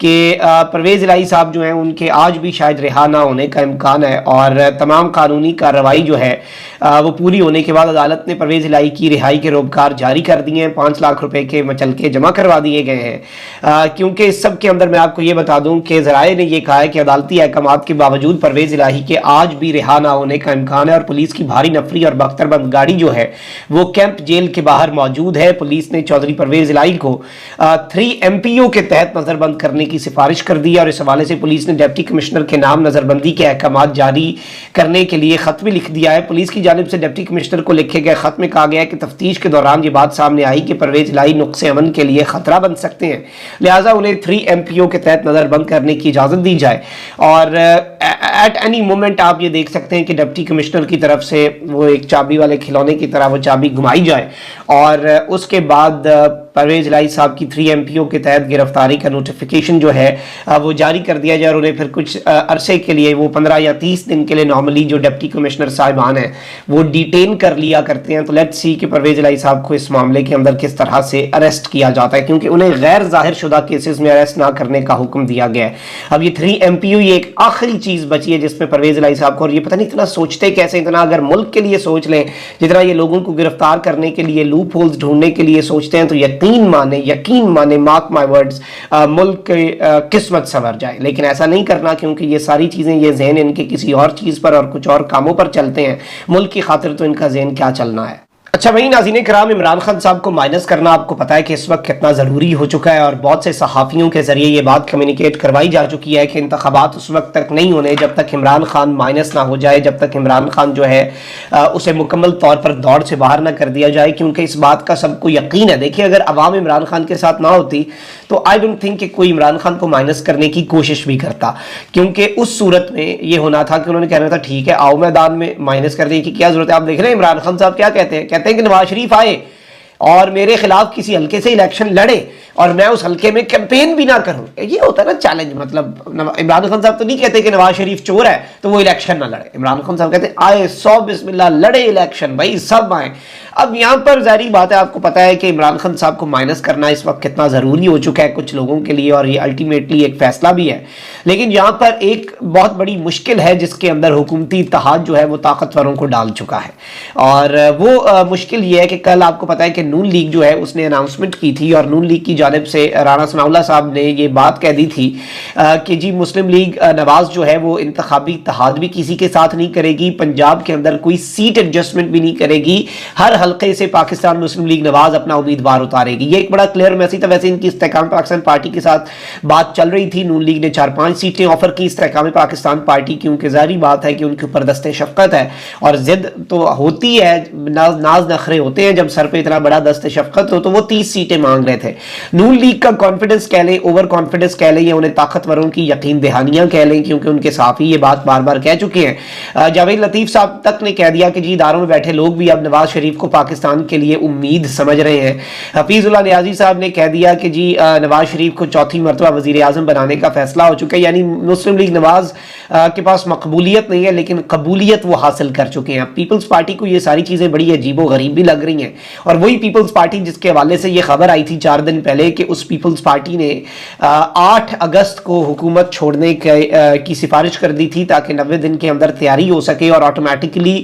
کہ پرویز الہی صاحب جو ہیں ان کے آج بھی شاید رہا نہ ہونے کا امکان ہے، اور تمام قانونی کارروائی جو ہے وہ پوری ہونے کے بعد عدالت نے پرویز الہی کی رہائی کے روزگار جاری کر دیے ہیں، 5 لاکھ روپے کے مچلکے جمع کروا دیے گئے ہیں۔ کیونکہ اس سب کے اندر میں آپ کو یہ بتا دوں کہ ذرائع نے یہ کہا ہے کہ عدالتی احکامات کے باوجود پرویز الہی کے آج بھی رہا نہ ہونے کا امکان ہے، اور پولیس کی بھاری نفری اور بختر بند گاڑی جو ہے وہ کیمپ جیل کے باہر موجود ہے۔ پولیس نے چودھری پرویز الہی کو 3 MPO کے تحت نظر بند کرنے کی سفارش کر دی، اور اس حوالے سے پولیس نے ڈپٹی کمشنر کے نام نظر بندی کے احکامات جاری کرنے کے لیے خط بھی لکھ دیا ہے۔ پولیس کی جانب سے ڈپٹی کمشنر کو لکھے گئے خط میں کہا گیا ہے کہ تفتیش کے دوران یہ بات سامنے آئی کہ پرویز الہی نقص امن کے لیے خطرہ بن سکتے ہیں، لہٰذا انہیں 3 MPO کے تحت نظر بند کرنے کی اجازت دی جائے۔ اور ایٹ اینی مومنٹ آپ یہ دیکھ سکتے ہیں کہ ڈپٹی کمشنر کی طرف سے وہ ایک چابی والے کھلونے کی طرح وہ چابی گھمائی جائے، اور اس کے بعد پرویز الہی صاحب کی 3 MPO کے تحت گرفتاری کا نوٹیفیکیشن جو ہے وہ جاری کر دیا جائے، اور انہیں پھر کچھ عرصے کے لیے وہ 15 یا 30 دن کے لیے نارملی جو ڈپٹی کمشنر صاحبان ہیں وہ ڈیٹین کر لیا کرتے ہیں۔ تو لیٹس سی کہ پرویز الہی صاحب کو اس معاملے کے اندر کس طرح سے اریسٹ کیا جاتا ہے، کیونکہ انہیں غیر ظاہر شدہ کیسز میں اریسٹ نہ کرنے کا حکم دیا گیا ہے۔ اب یہ 3 MPO یہ ایک آخری چیز بچی ہے جس پہ پرویز الہی صاحب کو، اور یہ پتہ نہیں اتنا سوچتے کیسے، اتنا اگر ملک کے لیے سوچ لیں جتنا یہ لوگوں کو گرفتار کرنے کے لیے لوپ ہولز ڈھونڈنے کے لیے سوچتے ہیں، تو یقین مانے مارک مائی ورڈز ملک کی قسمت سنور جائے۔ لیکن ایسا نہیں کرنا، کیونکہ یہ ساری چیزیں یہ ذہن ان کے کسی اور چیز پر اور کچھ اور کاموں پر چلتے ہیں، ملک کی خاطر تو ان کا ذہن کیا چلنا ہے۔ اچھا بھائی ناظرین کرام، عمران خان صاحب کو مائنس کرنا آپ کو پتا ہے کہ اس وقت کتنا ضروری ہو چکا ہے، اور بہت سے صحافیوں کے ذریعے یہ بات کمیونیکیٹ کروائی جا چکی ہے کہ انتخابات اس وقت تک نہیں ہونے جب تک عمران خان مائنس نہ ہو جائے، جب تک عمران خان جو ہے اسے مکمل طور پر دوڑ سے باہر نہ کر دیا جائے، کیونکہ اس بات کا سب کو یقین ہے۔ دیکھیے اگر عوام عمران خان کے ساتھ نہ ہوتی تو آئی ڈونٹ تھنک کہ کوئی عمران خان کو مائنس کرنے کی کوشش بھی کرتا، کیونکہ اس صورت میں یہ ہونا تھا کہ انہوں نے کہنا تھا ٹھیک ہے آؤ میدان میں، مائنس کر دیں کہ کیا ضرورت ہے۔ آپ دیکھ رہے ہیں عمران خان صاحب کیا کہتے ہیں کہ نواز شریف آئے اور میرے خلاف کسی حلقے سے الیکشن لڑے اور میں اس حلقے میں کیمپین بھی نہ کروں۔ یہ ہوتا ہے نا چیلنج، مطلب عمران خان صاحب تو نہیں کہتے کہ نواز شریف چور ہے تو وہ الیکشن نہ لڑے، عمران خان صاحب کہتے ہیں آئے 100 بسم اللہ لڑے الیکشن، بھائی سب آئیں۔ اب یہاں پر ظاہری بات ہے، آپ کو پتا ہے کہ عمران خان صاحب کو مائنس کرنا اس وقت کتنا ضروری ہو چکا ہے کچھ لوگوں کے لیے، اور یہ الٹیمیٹلی ایک فیصلہ بھی ہے۔ لیکن یہاں پر ایک بہت بڑی مشکل ہے جس کے اندر حکومتی اتحاد جو ہے وہ طاقتوروں کو ڈال چکا ہے، اور وہ مشکل یہ ہے کہ کل آپ کو پتا ہے کہ نون لیگ جو ہے اس نے اناؤنسمنٹ کی تھی، اور نون لیگ کی جانب سے رانا ثناء اللہ صاحب نے یہ بات کہہ دی تھی کہ جی مسلم لیگ نواز جو ہے وہ انتخابی اتحاد بھی کسی کے ساتھ نہیں کرے گی، پنجاب کے اندر کوئی سیٹ ایڈجسٹمنٹ بھی نہیں کرے گی، ہر حلقے سے پاکستان مسلم لیگ نواز اپنا امیدوار اتارے گی۔ یہ ایک بڑا کلیئر میسج تھا۔ ویسے ان کی استحکام پاکستان پارٹی کے ساتھ بات چل رہی تھی، نون لیگ نے 4-5 سیٹیں آفر کی استحکام پاکستان پارٹی، کیونکہ ظاہری بات ہے کہ ان کے اوپر دست شفقت ہے اور ضد تو ہوتی ہے، ناز نخرے ہوتے ہیں جب سر پہ اتنا بڑا دست شفقت ہو، تو وہ 30 سیٹیں مانگ رہے تھے۔ نون لیگ کا کانفیڈنس کہہ لیں، اوور کانفیڈنس کہہ لیں، یا انہیں طاقتوروں کی یقین دہانیاں کہہ لیں، کیونکہ ان کے صحافی یہ بات بار بار کہہ چکے ہیں۔ جاوید لطیف صاحب تک نے کہہ دیا کہ جی اداروں میں بیٹھے لوگ بھی اب نواز شریف کو پاکستان کے لیے امید سمجھ رہے ہیں۔ حفیظ اللہ نیازی صاحب نے کہہ دیا کہ جی نواز شریف کو چوتھی مرتبہ وزیر اعظم بنانے کا فیصلہ ہو چکا ہے، یعنی مسلم لیگ نواز کے پاس مقبولیت نہیں ہے لیکن قبولیت وہ حاصل کر چکے ہیں۔ پیپلز پارٹی کو یہ ساری چیزیں بڑی عجیب و غریب بھی لگ رہی ہیں، اور وہی پیپلز پارٹی جس کے حوالے سے یہ خبر آئی تھی 4 دن پہلے کہ اس پیپلز پارٹی نے 8 اگست کو حکومت چھوڑنے کی سفارش کر دی تھی تاکہ 90 دن کے اندر تیاری ہو سکے اور آٹومیٹکلی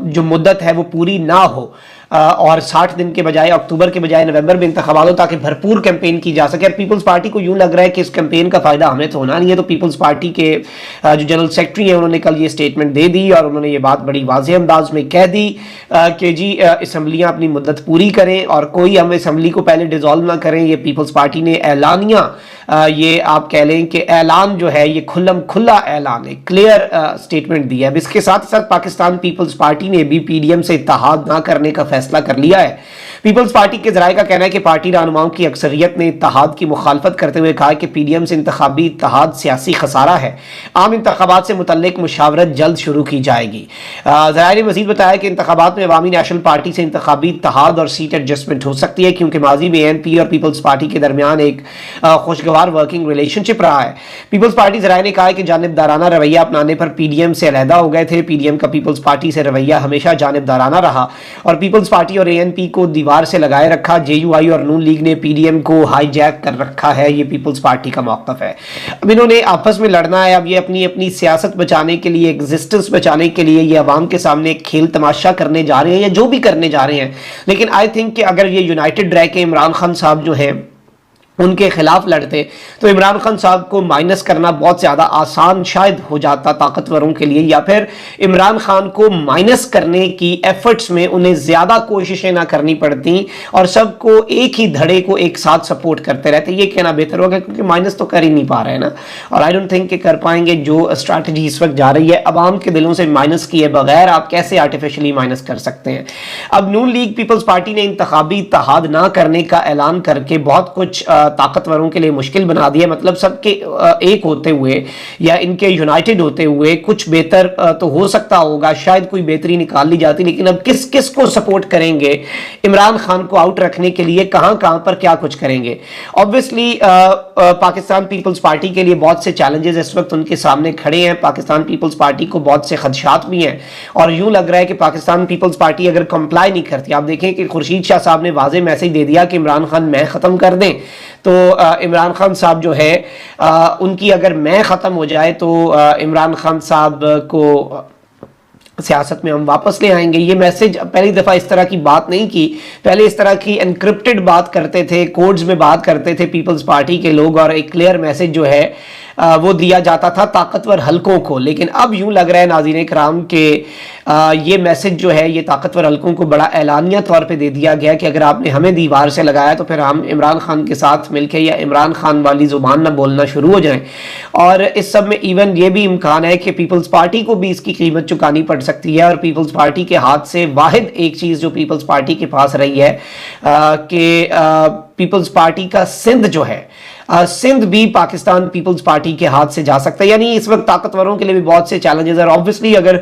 جو مدت ہے وہ پوری نہ ہو، اور 60 دن کے بجائے اکتوبر کے بجائے نومبر میں انتخابات ہو تاکہ بھرپور کیمپین کی جا سکے۔ پیپلز پارٹی کو یوں لگ رہا ہے کہ اس کیمپین کا فائدہ ہمیں تو ہونا نہیں ہے، تو پیپلز پارٹی کے جو جنرل سیکرٹری ہیں انہوں نے کل یہ سٹیٹمنٹ دے دی، اور انہوں نے یہ بات بڑی واضح انداز میں کہہ دی کہ جی اسمبلیاں اپنی مدت پوری کریں اور کوئی ہم اسمبلی کو پہلے ڈیزالو نہ کریں۔ یہ پیپلز پارٹی نے اعلانیہ یہ آپ کہہ لیں کہ اعلان جو ہے یہ کھلم کھلا اعلان ہے، کلیئر سٹیٹمنٹ دیا ہے۔ اس کے ساتھ ساتھ پاکستان پیپلز پارٹی نے بھی پی ڈی ایم سے اتحاد نہ کرنے کا فیصلہ کر لیا ہے۔ پیپلز پارٹی کے ذرائع کا کہنا ہے کہ پارٹی رہنماؤں کی اکثریت نے اتحاد کی مخالفت کرتے ہوئے کہا کہ پی ڈی ایم سے انتخابی اتحاد سیاسی خسارہ ہے، عام انتخابات سے متعلق مشاورت جلد شروع کی جائے گی۔ ذرائع نے مزید بتایا کہ انتخابات میں عوامی نیشنل پارٹی سے انتخابی اتحاد اور سیٹ ایڈجسٹمنٹ ہو سکتی ہے، کیونکہ ماضی میں این پی اور پیپلز پارٹی کے درمیان ایک خوشگوار ورکنگ ریلیشن شپ رہا ہے۔ پیپلز پارٹی ذرائع نے کہا ہے کہ جانبدارانہ رویہ اپنانے پر پی ڈی ایم سے علیحدہ ہو گئے تھے۔ پی ڈی ایم کا پیپلز پارٹی سے رویہ ہمیشہ جانبدارانہ رہا، اور پیپلز پارٹی اور ANP کو دیوار سے لگائے رکھا, JUI اور نون لیگ نے PDM کو ہائی جیک کر رکھا ہے, یہ پیپلز پارٹی کا موقف ہے. اب انہوں نے آپس میں لڑنا ہے, اب یہ اپنی سیاست بچانے کے لیے, ایگزسٹنس بچانے کے لیے یہ عوام کے سامنے ایک کھیل تماشا کرنے جا رہے ہیں یا جو بھی کرنے جا رہے ہیں. لیکن آئی تھنک کہ اگر یہ یونائٹڈ رہ کے عمران خان صاحب جو ہیں ان کے خلاف لڑتے تو عمران خان صاحب کو مائنس کرنا بہت زیادہ آسان شاید ہو جاتا طاقتوروں کے لیے, یا پھر عمران خان کو مائنس کرنے کی ایفرٹس میں انہیں زیادہ کوششیں نہ کرنی پڑتی اور سب کو ایک ہی دھڑے کو ایک ساتھ سپورٹ کرتے رہتے. یہ کہنا بہتر ہوگا کیونکہ مائنس تو کر ہی نہیں پا رہے ہیں نا, اور آئی ڈونٹ تھنک کہ کر پائیں گے. جو اسٹریٹجی اس وقت جا رہی ہے عوام کے دلوں سے مائنس کیے بغیر آپ کیسے آرٹیفیشلی مائنس کر سکتے ہیں. اب نون لیگ پیپلز پارٹی نے انتخابی اتحاد نہ کرنے کا اعلان کر کے بہت کچھ طاقتوروں کے لیے مشکل بنا دیا. مطلب سب کے ایک ہوتے ہوئے یا ان کے یونائٹڈ ہوتے ہوئے کچھ بہتر تو ہو سکتا ہوگا, شاید کوئی بہتری نکال لی جاتی, لیکن اب کس کو سپورٹ کریں گے عمران خان کو آؤٹ رکھنے کے لیے, کہاں پر کیا کچھ کریں گے. obviously پاکستان پیپلز پارٹی کے لیے بہت سے چیلنجز اس وقت ان کے سامنے کھڑے ہیں. پاکستان پیپلز پارٹی کو بہت سے خدشات بھی ہیں اور یوں لگ رہا ہے کہ پاکستان پیپلز پارٹی اگر کمپلائی نہیں کرتی, آپ دیکھیں کہ خورشید شاہ صاحب نے واضح میسج دے دیا کہ عمران خان میں ختم کر دیں, تو عمران خان صاحب جو ہے ان کی اگر میں ختم ہو جائے تو عمران خان صاحب کو سیاست میں ہم واپس لے آئیں گے. یہ میسج پہلی دفعہ اس طرح کی بات نہیں کی, پہلے اس طرح کی انکرپٹڈ بات کرتے تھے, کوڈز میں بات کرتے تھے پیپلز پارٹی کے لوگ, اور ایک کلیئر میسج جو ہے وہ دیا جاتا تھا طاقتور حلقوں کو. لیکن اب یوں لگ رہا ہے ناظرین کرام کہ یہ میسج جو ہے یہ طاقتور حلقوں کو بڑا اعلانیہ طور پہ دے دیا گیا کہ اگر آپ نے ہمیں دیوار سے لگایا تو پھر ہم عمران خان کے ساتھ مل کے یا عمران خان والی زبان نہ بولنا شروع ہو جائیں. اور اس سب میں ایون یہ بھی امکان ہے کہ پیپلز پارٹی کو بھی اس کی قیمت چکانی پڑ سکتی ہے, اور پیپلز پارٹی کے ہاتھ سے واحد ایک چیز جو پیپلز پارٹی کے پاس رہی ہے کہ پیپلز پارٹی کا سندھ جو ہے, سندھ بھی پاکستان پیپلز پارٹی کے ہاتھ سے جا سکتا ہے. یعنی اس وقت طاقتوروں کے لیے بھی بہت سے چیلنجز ہیں, اور obviously اگر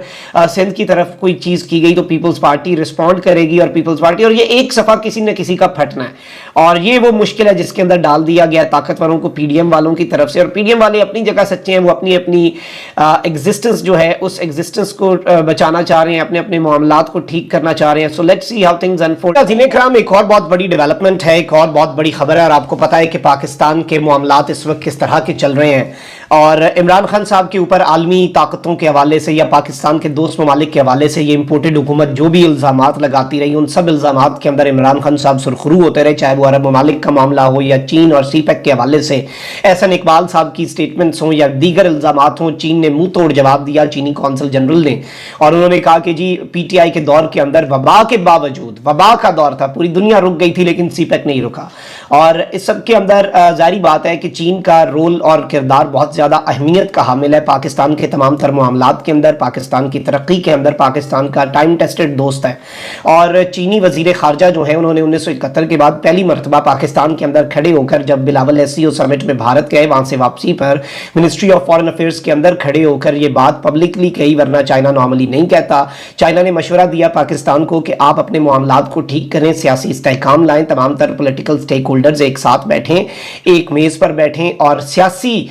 سندھ کی طرف کوئی چیز کی گئی تو پیپلز پارٹی رسپونڈ کرے گی, اور پیپلز پارٹی, اور یہ ایک صفحہ کسی نہ کسی کا پھٹنا ہے, اور یہ وہ مشکل ہے جس کے اندر ڈال دیا گیا طاقتوروں کو PDM والوں کی طرف سے. اور PDM والے اپنی جگہ سچے ہیں, وہ اپنی ایگزسٹنس جو ہے اس ایگزسٹنس کو بچانا چاہ رہے ہیں, اپنے معاملات کو ٹھیک کرنا چاہ رہے ہیں. So let's see how things unfold. ناظرین کرام, ایک اور بہت بڑی ڈیولپمنٹ ہے, ایک اور بہت بڑی خبر ہے, اور آپ کو پتا ہے کہ پاکستان کے معاملات اس وقت کس طرح کے چل رہے ہیں, اور عمران خان صاحب کے اوپر عالمی طاقتوں کے حوالے سے یا پاکستان کے دوست ممالک کے حوالے سے یہ امپورٹڈ حکومت جو بھی الزامات لگاتی رہی, ان سب الزامات کے اندر عمران خان صاحب سرخرو ہوتے رہے, چاہے وہ عرب ممالک کا معاملہ ہو یا چین اور CPEC کے حوالے سے احسن اقبال صاحب کی سٹیٹمنٹس ہوں یا دیگر الزامات ہوں. چین نے منہ توڑ جواب دیا, چینی کونسل جنرل نے, اور انہوں نے کہا کہ جی PTI کے دور کے اندر وبا کے باوجود, وبا کا دور تھا, پوری دنیا رک گئی تھی لیکن CPEC نہیں رکا. اور اس سب کے اندر ظاہری بات ہے کہ چین کا رول اور کردار بہت زیادہ اہمیت کا حامل ہے پاکستان کے تمام تر معاملات کے اندر, پاکستان کی ترقی کے اندر. پاکستان کا ٹائم ٹیسٹڈ دوست ہے, اور چینی وزیر خارجہ جو ہیں انہوں نے 1971 کے بعد پہلی مرتبہ پاکستان کے اندر کھڑے ہو کر, جب بلاول SCO سمٹ میں بھارت گئے, وہاں سے واپسی پر منسٹری آف فارن افیئرز کے اندر کھڑے ہو کر یہ بات پبلکلی کہی, ورنہ چائنا نارملی نہیں کہتا. چائنا نے مشورہ دیا پاکستان کو کہ آپ اپنے معاملات کو ٹھیک کریں, سیاسی استحکام لائیں, تمام تر پولیٹیکل سٹیک ہولڈرز ایک ساتھ بیٹھیں, ایک میز پر بیٹھیں, اور سیاسی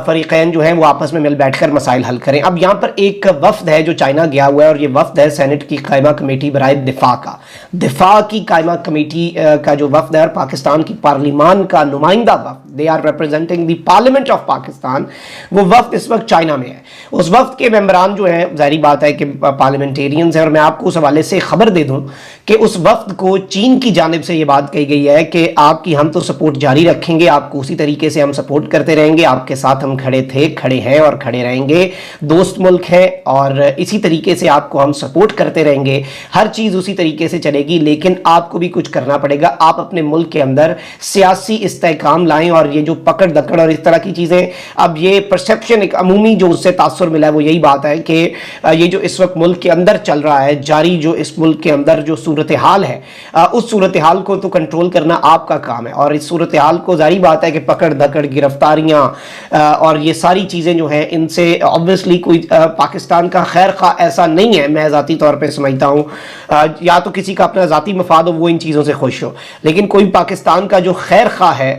فریقین جو ہیں وہ آپس میں مل بیٹھ کر مسائل حل کریں. اب یہاں پر ایک وفد ہے جو چائنا گیا ہوا ہے, اور یہ وفد ہے سینٹ کی قائمہ کمیٹی برائے دفاع کا, دفاع کی قائمہ کمیٹی کا جو وفد ہے, اور پاکستان کی پارلیمان کا نمائندہ وفد, they are representing the parliament of Pakistan, وہ وفد اس وقت چائنا میں ہے. اس وفد کے ممبران جو ہیں ظاہری بات ہے کہ پارلیمنٹیرینز ہیں, اور میں آپ کو اس حوالے سے خبر دے دوں کہ اس وفد کو چین کی جانب سے یہ بات کہی گئی ہے کہ آپ کی ہم تو سپورٹ جاری رکھیں گے, آپ کو اسی طریقے سے ہم سپورٹ کرتے رہیں گے, آپ کے ساتھ ہم کھڑے تھے, کھڑے ہیں اور کھڑے رہیں گے, دوست ملک ہے, اور اسی طریقے سے آپ کو ہم سپورٹ کرتے رہیں گے, ہر چیز اسی طریقے سے چلے گی, لیکن آپ کو بھی کچھ کرنا پڑے گا. آپ اپنے ملک کے اندر سیاسی استحکام لائیں, اور یہ جو پکڑ دکڑ اور اس طرح کی چیزیں, اب یہ پرسیپشن ایک عمومی جو اس سے تاثر ملا ہے وہ یہی بات ہے کہ یہ جو اس وقت ملک کے اندر چل رہا ہے, جاری جو اس ملک کے اندر جو صورتحال ہے, اس صورتحال کو تو کنٹرول کرنا آپ کا کام ہے, اور اس صورتحال کو ظاہری بات ہے کہ پکڑ دکڑ, گرفتاریاں اور یہ ساری چیزیں جو ہیں ان سے obviously کوئی پاکستان کا خیر خواہ ایسا نہیں ہے, میں ذاتی طور پہ سمجھتا ہوں, یا تو کسی کا اپنا ذاتی مفاد ہو وہ ان چیزوں سے خوش ہو, لیکن کوئی پاکستان کا جو خیر خواہ ہے